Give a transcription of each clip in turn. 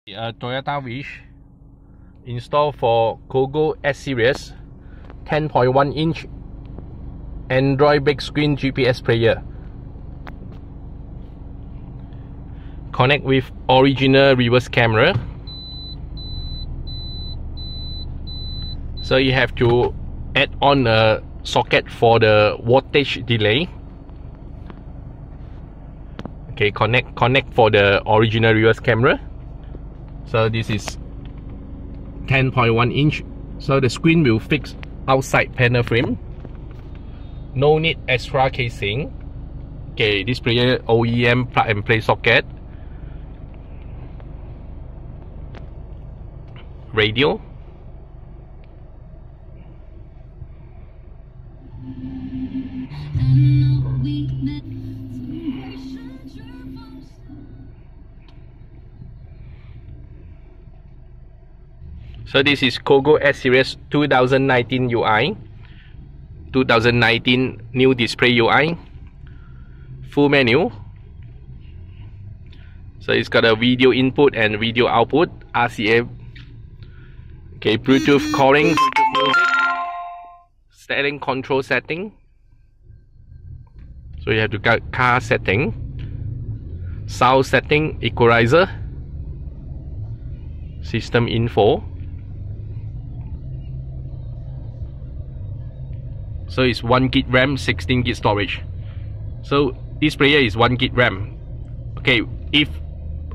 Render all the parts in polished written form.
Toyota Wish installed for Cogoo S series 10.1 inch Android big screen GPS player. Connect with original reverse camera. So you have to add on a socket for the wattage delay. Okay, connect for the original reverse camera. So this is 10.1 inch. So the screen will fix outside panel frame. No need extra casing. Okay, this player OEM plug and play socket. Radio. So this is Cogoo S series 2019 UI, 2019 new display UI, full menu. So it's got a video input and video output, RCA. Okay, Bluetooth calling, Bluetooth music, steering control setting. So you have to get car setting, sound setting, equalizer, system info. So it's 1 GB RAM, 16 GB storage. So this player is 1 GB RAM. Okay, if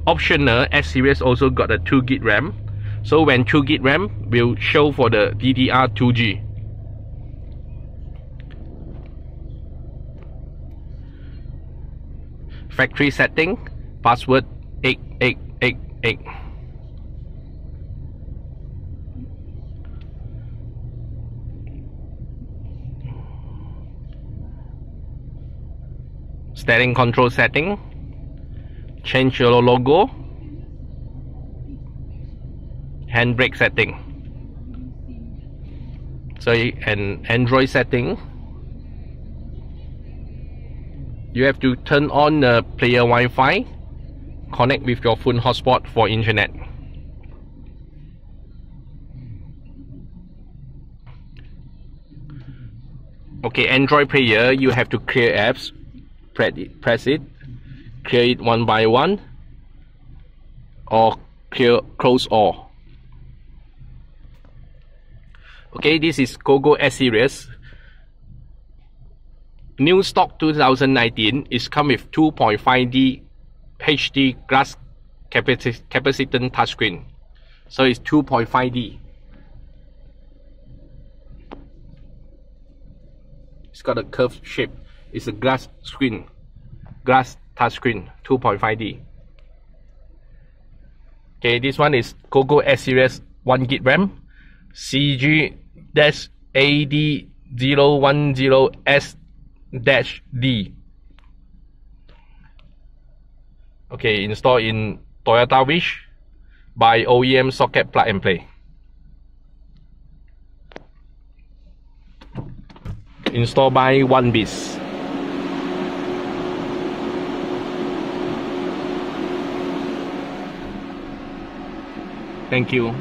optional, S series also got a 2 GB RAM. So when 2 GB RAM will show for the DDR2G. Factory setting, password 8888. Steering control setting, change your logo, handbrake setting. So an Android setting, you have to turn on the player Wi-Fi, connect with your phone hotspot for internet. Okay, Android player, you have to clear apps. Press it, clear it one by one, or close all. Okay, this is Cogoo S series. New stock 2019 is come with 2.5D HD glass capacitance touchscreen. So it's 2.5D. It's got a curved shape. It's a glass screen, glass touchscreen, 2.5D. Okay, this one is Cogoo S series 1 GB RAM, CG-AD010S-D. Okay, installed in Toyota Wish by OEM socket plug and play. Installed by OneBiz. Thank you.